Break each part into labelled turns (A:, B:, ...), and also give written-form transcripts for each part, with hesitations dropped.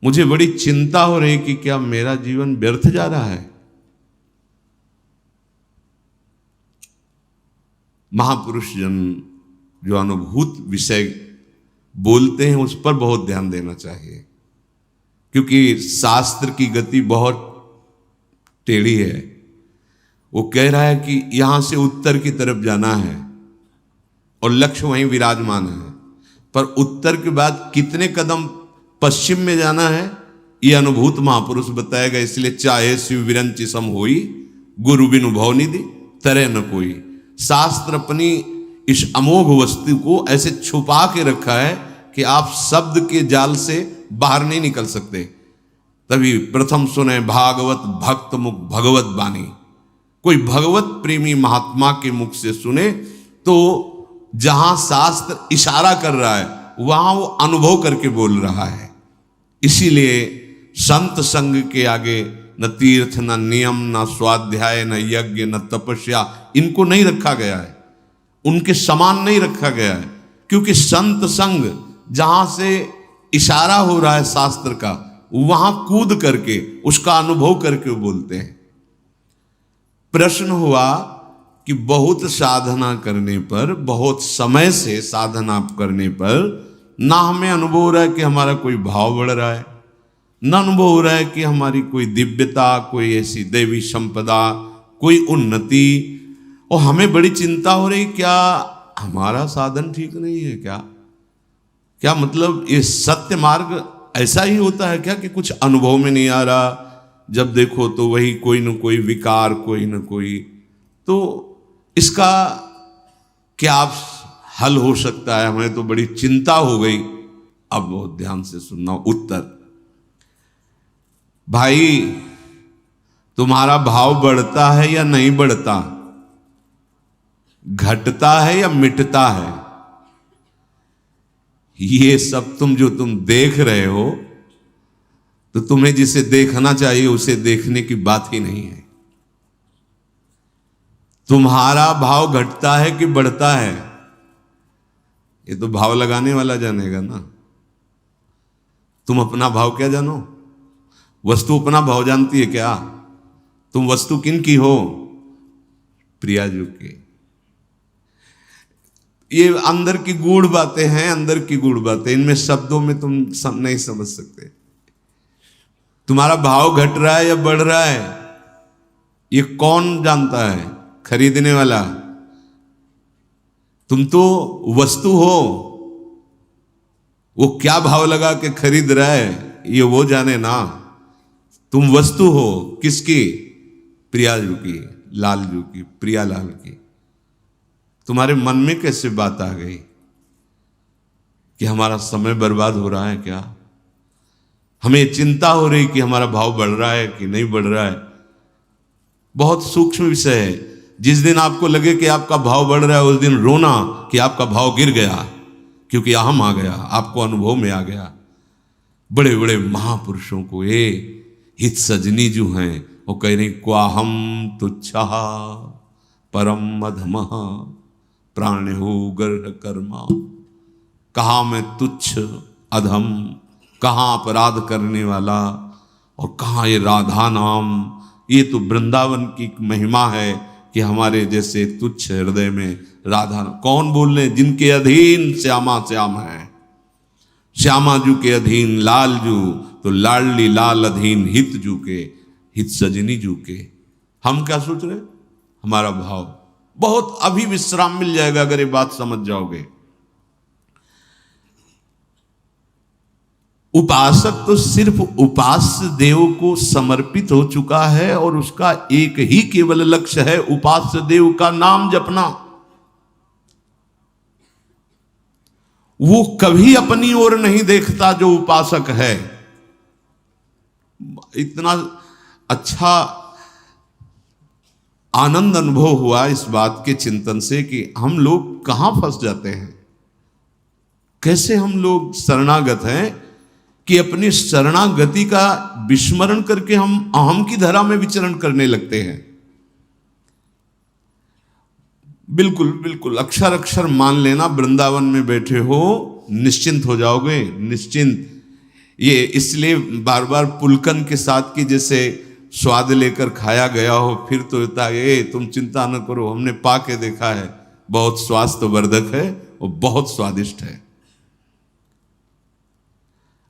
A: मुझे बड़ी चिंता हो रही कि क्या मेरा जीवन व्यर्थ जा रहा है। महापुरुष जन जो अनुभूत विषय बोलते हैं उस पर बहुत ध्यान देना चाहिए, क्योंकि शास्त्र की गति बहुत टेढ़ी है। वो कह रहा है कि यहां से उत्तर की तरफ जाना है और लक्ष्य वहीं विराजमान है, पर उत्तर के बाद कितने कदम पश्चिम में जाना है ये अनुभूत महापुरुष बताएगा। इसलिए चाहे शिव विरंचि सम होई, गुरु बिनु भव निधि तरे न कोई। शास्त्र अपनी इस अमोघ वस्तु को ऐसे छुपा के रखा है कि आप शब्द के जाल से बाहर नहीं निकल सकते। तभी प्रथम सुने भागवत भक्त मुख भगवत बानी। कोई भगवत प्रेमी महात्मा के मुख से सुने तो जहां शास्त्र इशारा कर रहा है वहां वो अनुभव करके बोल रहा है। इसीलिए संत संग के आगे न तीर्थ न नियम न स्वाध्याय न यज्ञ न तपस्या इनको नहीं रखा गया है, उनके समान नहीं रखा गया है, क्योंकि संत संग जहां से इशारा हो रहा है शास्त्र का वहां कूद करके उसका अनुभव करके वो बोलते हैं। प्रश्न हुआ कि बहुत साधना करने पर, बहुत समय से साधना करने पर ना हमें अनुभव हो रहा है कि हमारा कोई भाव बढ़ रहा है, न अनुभव हो रहा है कि हमारी कोई दिव्यता, कोई ऐसी देवी संपदा, कोई उन्नति, और हमें बड़ी चिंता हो रही क्या हमारा साधन ठीक नहीं है क्या मतलब ये सत्य मार्ग ऐसा ही होता है क्या कि कुछ अनुभव में नहीं आ रहा, जब देखो तो वही कोई न कोई विकार, कोई न कोई। तो इसका क्या हल हो सकता है? हमें तो बड़ी चिंता हो गई। अब बहुत ध्यान से सुनना उत्तर। भाई तुम्हारा भाव बढ़ता है या नहीं बढ़ता, घटता है या मिटता है, ये सब तुम देख रहे हो तो तुम्हें जिसे देखना चाहिए उसे देखने की बात ही नहीं है। तुम्हारा भाव घटता है कि बढ़ता है ये तो भाव लगाने वाला जानेगा ना। तुम अपना भाव क्या जानो? वस्तु अपना भाव जानती है क्या? तुम वस्तु किन की हो? प्रियाजू की। ये अंदर की गूढ़ बातें हैं, अंदर की गूढ़ बातें, इनमें शब्दों में तुम नहीं समझ सकते। तुम्हारा भाव घट रहा है या बढ़ रहा है ये कौन जानता है? खरीदने वाला। तुम तो वस्तु हो, वो क्या भाव लगा के खरीद रहा है ये वो जाने ना। तुम वस्तु हो किसकी? प्रियाजू की, लालजू की, प्रियालाल की। तुम्हारे मन में कैसे बात आ गई कि हमारा समय बर्बाद हो रहा है क्या? हमें चिंता हो रही कि हमारा भाव बढ़ रहा है कि नहीं बढ़ रहा है। बहुत सूक्ष्म विषय है। जिस दिन आपको लगे कि आपका भाव बढ़ रहा है उस दिन रोना कि आपका भाव गिर गया, क्योंकि अहम आ गया, आपको अनुभव में आ गया। बड़े बड़े महापुरुषों को ये हित सजनी जो हैं वो कह रही क्वाहम तुच्छा परम मधमः प्राण्यो गर्ह कर्मा। कहाँ मैं तुच्छ अधम, कहाँ अपराध करने वाला और कहाँ ये राधा नाम। ये तो वृंदावन की महिमा है कि हमारे जैसे तुच्छ हृदय में राधा। कौन बोल रहे? जिनके अधीन श्यामा श्याम है, श्यामा जू के अधीन लाल जू, तो लाडली लाल अधीन हित जू के, हित सजनी जू के। हम क्या सोच रहे? हमारा भाव बहुत अभी विश्राम मिल जाएगा अगर ये बात समझ जाओगे। उपासक तो सिर्फ उपास्य देव को समर्पित हो चुका है और उसका एक ही केवल लक्ष्य है उपास्य देव का नाम जपना। वो कभी अपनी ओर नहीं देखता जो उपासक है। इतना अच्छा आनंद अनुभव हुआ इस बात के चिंतन से कि हम लोग कहां फंस जाते हैं, कैसे हम लोग शरणागत हैं कि अपनी शरणागति का विस्मरण करके हम अहम की धरा में विचरण करने लगते हैं। बिल्कुल बिल्कुल अक्षर अक्षर मान लेना, वृंदावन में बैठे हो निश्चिंत हो जाओगे, निश्चिंत। ये इसलिए बार बार पुलकन के साथ की जैसे स्वाद लेकर खाया गया हो, फिर तो होता है ए तुम चिंता न करो, हमने पा के देखा है, बहुत स्वास्थ्यवर्धक है और बहुत स्वादिष्ट है।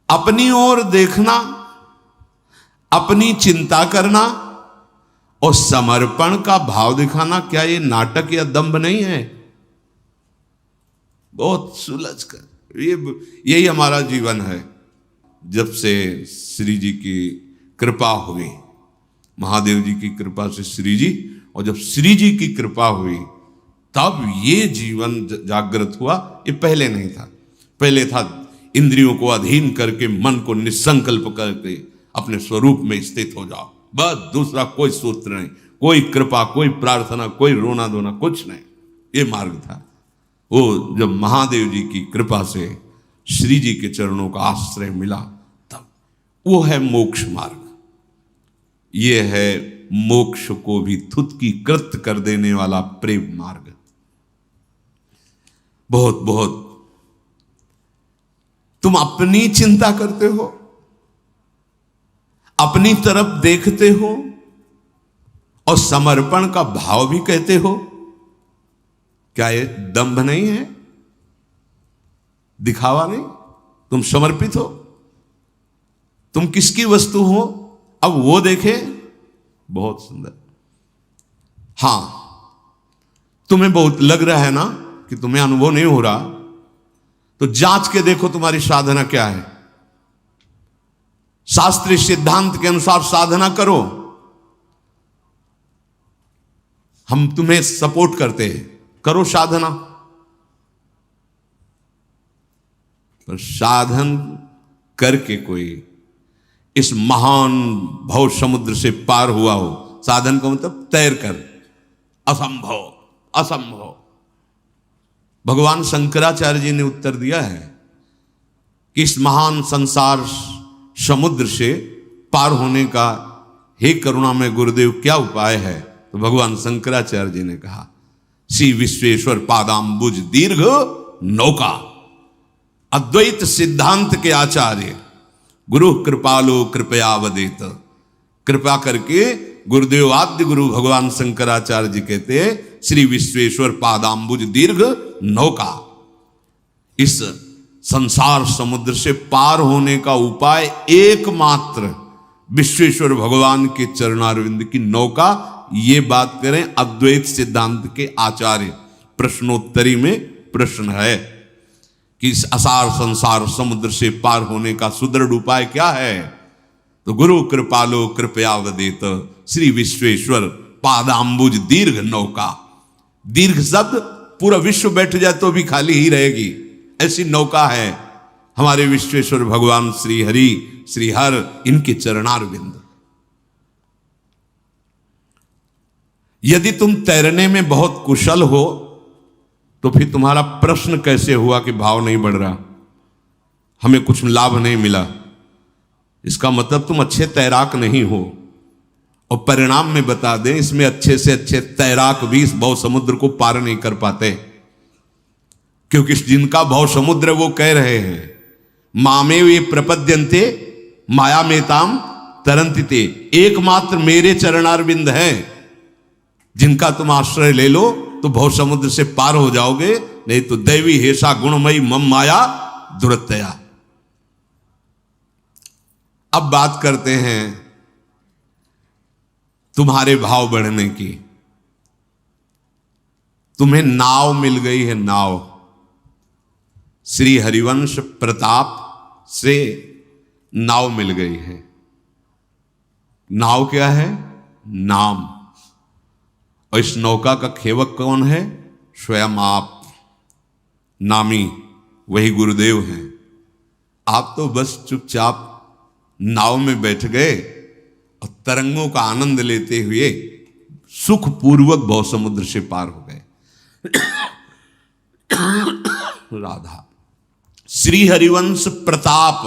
A: अपनी ओर देखना, अपनी चिंता करना और समर्पण का भाव दिखाना, क्या ये नाटक या दंभ नहीं है? बहुत सुलझ कर यही हमारा जीवन है। जब से श्री जी की कृपा हुई, महादेव जी की कृपा से श्री जी, और जब श्री जी की कृपा हुई तब ये जीवन जागृत हुआ। ये पहले नहीं था। पहले था इंद्रियों को अधीन करके, मन को निसंकल्प करके अपने स्वरूप में स्थित हो जाओ, बस दूसरा कोई सूत्र नहीं, कोई कृपा, कोई प्रार्थना, कोई रोना धोना, कुछ नहीं। ये मार्ग था। वो जब महादेव जी की कृपा से श्री जी के चरणों का आश्रय मिला, तब वो है मोक्ष मार्ग। ये है मोक्ष को भी थुतकी कृत कर देने वाला प्रेम मार्ग। बहुत बहुत तुम अपनी चिंता करते हो, अपनी तरफ देखते हो और समर्पण का भाव भी कहते हो। क्या ये दंभ नहीं है? दिखावा नहीं? तुम समर्पित हो, तुम किसकी वस्तु हो, अब वो देखे। बहुत सुंदर। हां, तुम्हें बहुत लग रहा है ना कि तुम्हें अनुभव नहीं हो रहा, तो जांच के देखो तुम्हारी साधना क्या है। शास्त्रीय सिद्धांत के अनुसार साधना करो, हम तुम्हें सपोर्ट करते हैं, करो साधना। पर साधन करके कोई इस महान भव समुद्र से पार हुआ हो, साधन का मतलब तैर कर, असंभव असंभव। भगवान शंकराचार्य जी ने उत्तर दिया है कि इस महान संसार समुद्र से पार होने का हे करुणामय गुरुदेव क्या उपाय है? तो भगवान शंकराचार्य जी ने कहा, श्री विश्वेश्वर पादाम्बुज दीर्घ नौका। अद्वैत सिद्धांत के आचार्य गुरु कृपालो कृपया वदेत। कृपा करके गुरुदेव आद्य गुरु भगवान शंकराचार्य जी कहते हैं, श्री विश्वेश्वर पादाम्बुज दीर्घ नौका। इस संसार समुद्र से पार होने का उपाय एकमात्र विश्वेश्वर भगवान के चरणारविंद की नौका। ये बात करें अद्वैत सिद्धांत के आचार्य। प्रश्नोत्तरी में प्रश्न है कि इस असार संसार समुद्र से पार होने का सुदृढ़ उपाय क्या है? तो गुरु कृपालो कृपया वदेत, श्री विश्वेश्वर पादाम्बुज दीर्घ नौका। दीर्घ शब्द पूरा विश्व बैठ जाए तो भी खाली ही रहेगी, ऐसी नौका है हमारे विश्वेश्वर भगवान श्री हरि श्री हर, इनके चरणारविंद। यदि तुम तैरने में बहुत कुशल हो तो फिर तुम्हारा प्रश्न कैसे हुआ कि भाव नहीं बढ़ रहा, हमें कुछ लाभ नहीं मिला? इसका मतलब तुम अच्छे तैराक नहीं हो। और परिणाम में बता दें, इसमें अच्छे से अच्छे तैराक भी इस भव समुद्र को पार नहीं कर पाते, क्योंकि जिनका भव समुद्र वो कह रहे हैं, मामे वे प्रपद्यन्ते माया मेताम तरंतिते। एकमात्र मेरे चरणारविंद हैं, जिनका तुम आश्रय ले लो तो भव समुद्र से पार हो जाओगे, नहीं तो दैवी हेषा गुणमयी मम माया दुरतया। अब बात करते हैं तुम्हारे भाव बढ़ने की। तुम्हें नाव मिल गई है, नाव। श्री हरिवंश प्रताप से नाव मिल गई है। नाव क्या है? नाम। और इस नौका का खेवक कौन है? स्वयं आप, नामी वही गुरुदेव हैं। आप तो बस चुपचाप नाव में बैठ गए और तरंगों का आनंद लेते हुए सुखपूर्वक भव समुद्र से पार हो गए। राधा श्री हरिवंश प्रताप।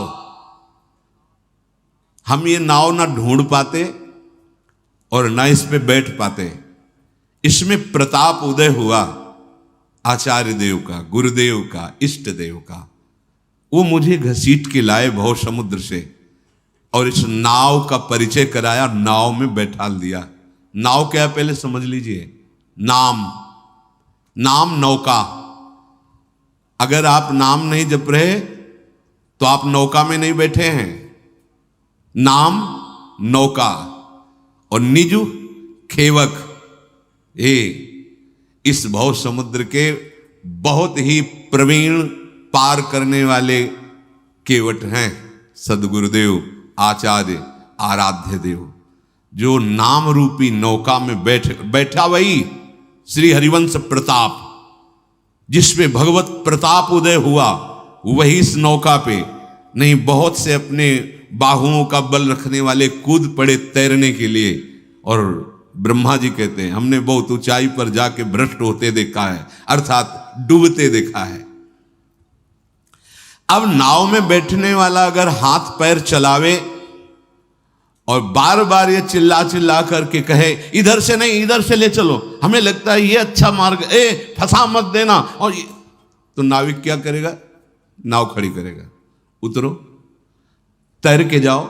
A: हम ये नाव ना ढूंढ पाते और ना इस पे बैठ पाते। इसमें प्रताप उदय हुआ आचार्य देव का, गुरुदेव का, इष्ट देव का। वो मुझे घसीट के लाए भव समुद्र से और इस नाव का परिचय कराया, नाव में बैठा दिया। नाव क्या पहले समझ लीजिए, नाम, नाम नौका। अगर आप नाम नहीं जप रहे तो आप नौका में नहीं बैठे हैं। नाम नौका और निजु खेवक, ये इस भव समुद्र के बहुत ही प्रवीण पार करने वाले केवट हैं सदगुरुदेव आचार्य आराध्य देव। जो नाम रूपी नौका में बैठा वही श्री हरिवंश प्रताप, जिसमें भगवत प्रताप उदय हुआ, वही इस नौका पे नहीं। बहुत से अपने बाहुओं का बल रखने वाले कूद पड़े तैरने के लिए, और ब्रह्मा जी कहते हैं हमने बहुत ऊंचाई पर जाके भ्रष्ट होते देखा है, अर्थात डूबते देखा है। अब नाव में बैठने वाला अगर हाथ पैर चलावे और बार बार ये चिल्ला चिल्ला करके कहे इधर से नहीं इधर से ले चलो, हमें लगता है ये अच्छा मार्ग, फंसा मत देना, और तो नाविक क्या करेगा? नाव खड़ी करेगा, उतरो, तैर के जाओ,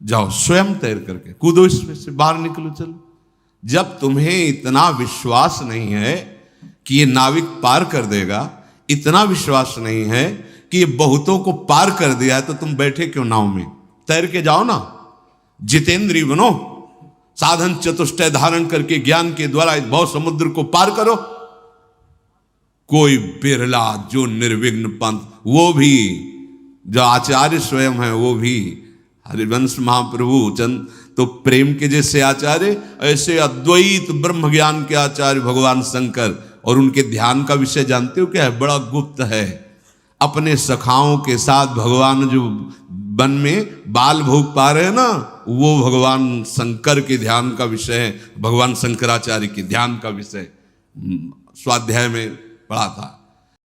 A: जाओ स्वयं तैर करके कूदो इसमें से, बाहर निकलो, चलो। जब तुम्हें इतना विश्वास नहीं है कि ये नाविक पार कर देगा, इतना विश्वास नहीं है कि ये बहुतों को पार कर दिया है, तो तुम बैठे क्यों नाव में? तैर के जाओ ना, जितेंद्रीय बनो, साधन चतुष्टय धारण करके ज्ञान के द्वारा इस भव समुद्र को पार करो। कोई बिरला जो निर्विघ्न पंथ, वो भी जो आचार्य स्वयं है, वो भी हरिवंश महाप्रभु चंद तो प्रेम के जैसे आचार्य, ऐसे अद्वैत ब्रह्म ज्ञान के आचार्य भगवान शंकर। और उनके ध्यान का विषय जानते हो क्या है? बड़ा गुप्त है। अपने सखाओं के साथ भगवान जो वन में बाल भोग पा रहे हैं ना, वो भगवान शंकर के ध्यान का विषय है, भगवान शंकराचार्य के ध्यान का विषय। स्वाध्याय में पढ़ा था।